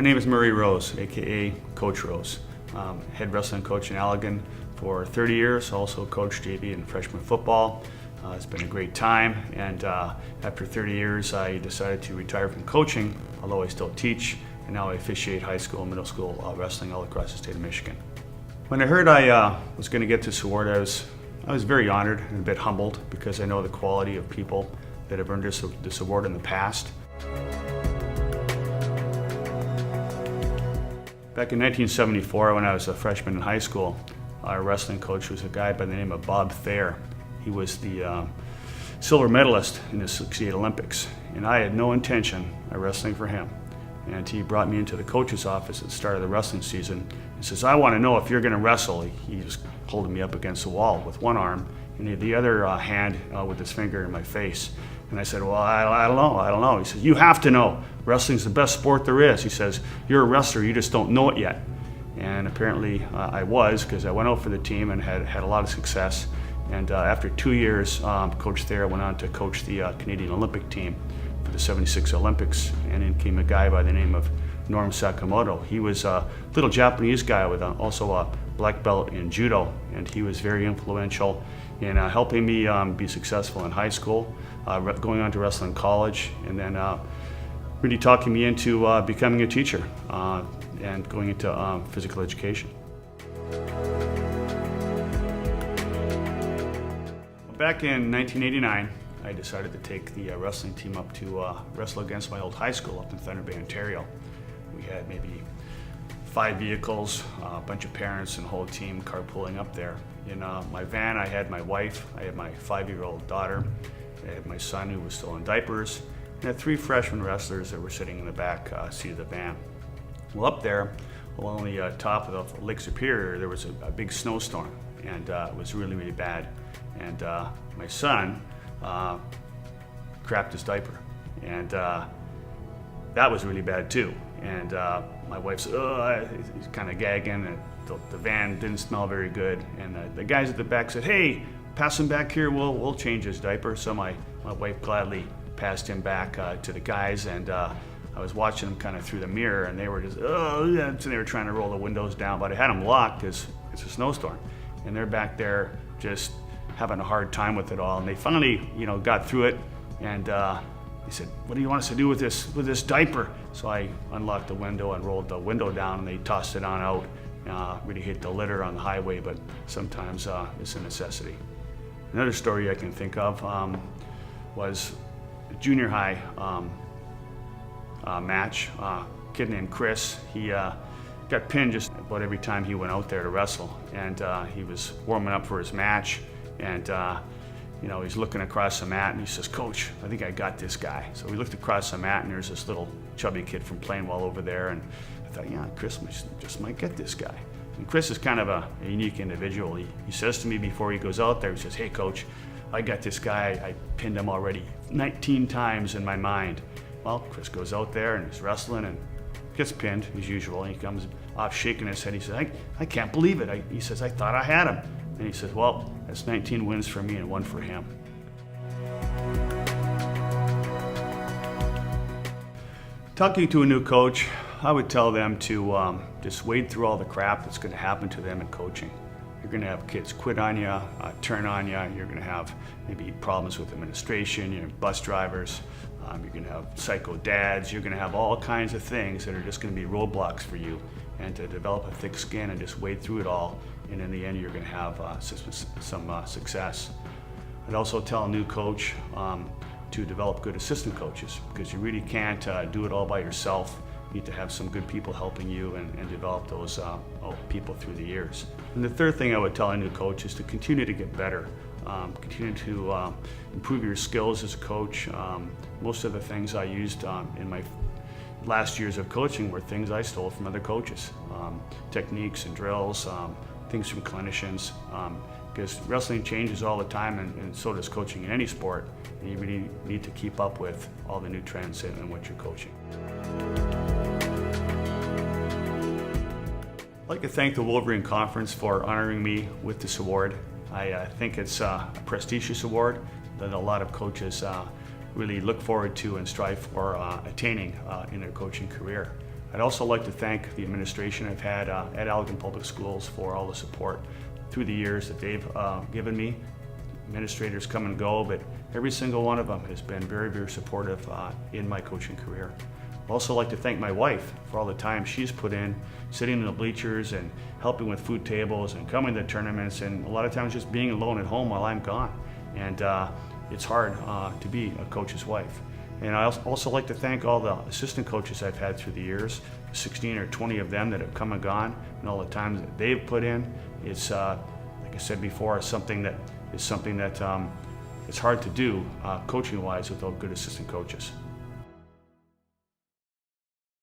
My name is Murray Rose, aka Coach Rose. Head wrestling coach in Allegan for 30 years, also coached JV and freshman football. It's been a great time, and after 30 years I decided to retire from coaching, although I still teach, and now I officiate high school and middle school wrestling all across the state of Michigan. When I heard I was going to get this award, I was very honored and a bit humbled, because I know the quality of people that have earned this award in the past. Back in 1974, when I was a freshman in high school, our wrestling coach was a guy by the name of Bob Thayer. He was the silver medalist in the '68 Olympics, and I had no intention of wrestling for him. And he brought me into the coach's office at the start of the wrestling season. He says, "I want to know if you're going to wrestle." He was holding me up against the wall with one arm, and he had the other hand with his finger in my face. And I said, "Well, I don't know. He says, "You have to know. Wrestling's the best sport there is." He says, "You're a wrestler, you just don't know it yet." And apparently I was, because I went out for the team and had a lot of success. And after 2 years, Coach Thayer went on to coach the Canadian Olympic team for the '76 Olympics, and in came a guy by the name of Norm Sakamoto. He was a little Japanese guy with also a black belt in judo, and he was very influential in helping me be successful in high school, going on to wrestling college, and then really talking me into becoming a teacher and going into physical education. Back in 1989, I decided to take the wrestling team up to wrestle against my old high school up in Thunder Bay, Ontario. We had maybe 5 vehicles, a bunch of parents and the whole team carpooling up there. In my van, I had my wife, I had my 5-year-old daughter, I had my son who was still in diapers, and I had 3 freshman wrestlers that were sitting in the back seat of the van. Well, up there, along the top of the Lake Superior, there was a big snowstorm, and it was really, really bad. And my son crapped his diaper, and that was really bad too. And my wife said, "Oh," he's kind of gagging, and the van didn't smell very good. And the guys at the back said, "Hey, pass him back here, we'll change his diaper." So my wife gladly passed him back to the guys, and I was watching them kind of through the mirror, and they were just, "Oh," and they were trying to roll the windows down, but I had them locked because it's a snowstorm. And they're back there just having a hard time with it all. And they finally, got through it, and they said, "What do you want us to do with this diaper?" So I unlocked the window and rolled the window down, and they tossed it on out. Really hate the litter on the highway, but sometimes it's a necessity. Another story I can think of was a junior high match. A kid named Chris, he got pinned just about every time he went out there to wrestle, and he was warming up for his match, and he's looking across the mat, and he says, "Coach, I think I got this guy." So we looked across the mat, and there's this little chubby kid from Plainwell over there, and I thought, yeah, Chris just might get this guy. And Chris is kind of a unique individual. He says to me before he goes out there, he says, "Hey, Coach, I got this guy. I pinned him already 19 times in my mind." Well, Chris goes out there and he's wrestling and gets pinned as usual. And he comes off shaking his head. He says, I can't believe it. He says, "I thought I had him." And he says, "Well, that's 19 wins for me and 1 for him." Talking to a new coach, I would tell them to just wade through all the crap that's going to happen to them in coaching. You're going to have kids quit on you, turn on you. You're going to have maybe problems with administration, bus drivers. You're going to have psycho dads. You're going to have all kinds of things that are just going to be roadblocks for you. And to develop a thick skin and just wade through it all, and in the end you're going to have some success. I'd also tell a new coach to develop good assistant coaches, because you really can't do it all by yourself. You need to have some good people helping you and develop those people through the years. And the third thing I would tell a new coach is to continue to get better. Continue to improve your skills as a coach. Most of the things I used in my last years of coaching were things I stole from other coaches. Techniques and drills, things from clinicians. Because wrestling changes all the time, and so does coaching in any sport. And you really need to keep up with all the new trends in what you're coaching. I'd like to thank the Wolverine Conference for honoring me with this award. I think it's a prestigious award that a lot of coaches really look forward to and strive for attaining in their coaching career. I'd also like to thank the administration I've had at Allegan Public Schools for all the support through the years that they've given me. Administrators come and go, but every single one of them has been very, very supportive in my coaching career. I'd also like to thank my wife for all the time she's put in, sitting in the bleachers and helping with food tables and coming to tournaments, and a lot of times just being alone at home while I'm gone. And it's hard to be a coach's wife. And I also like to thank all the assistant coaches I've had through the years, 16 or 20 of them that have come and gone, and all the times that they've put in. It's, like I said before, something that it's hard to do coaching-wise without good assistant coaches.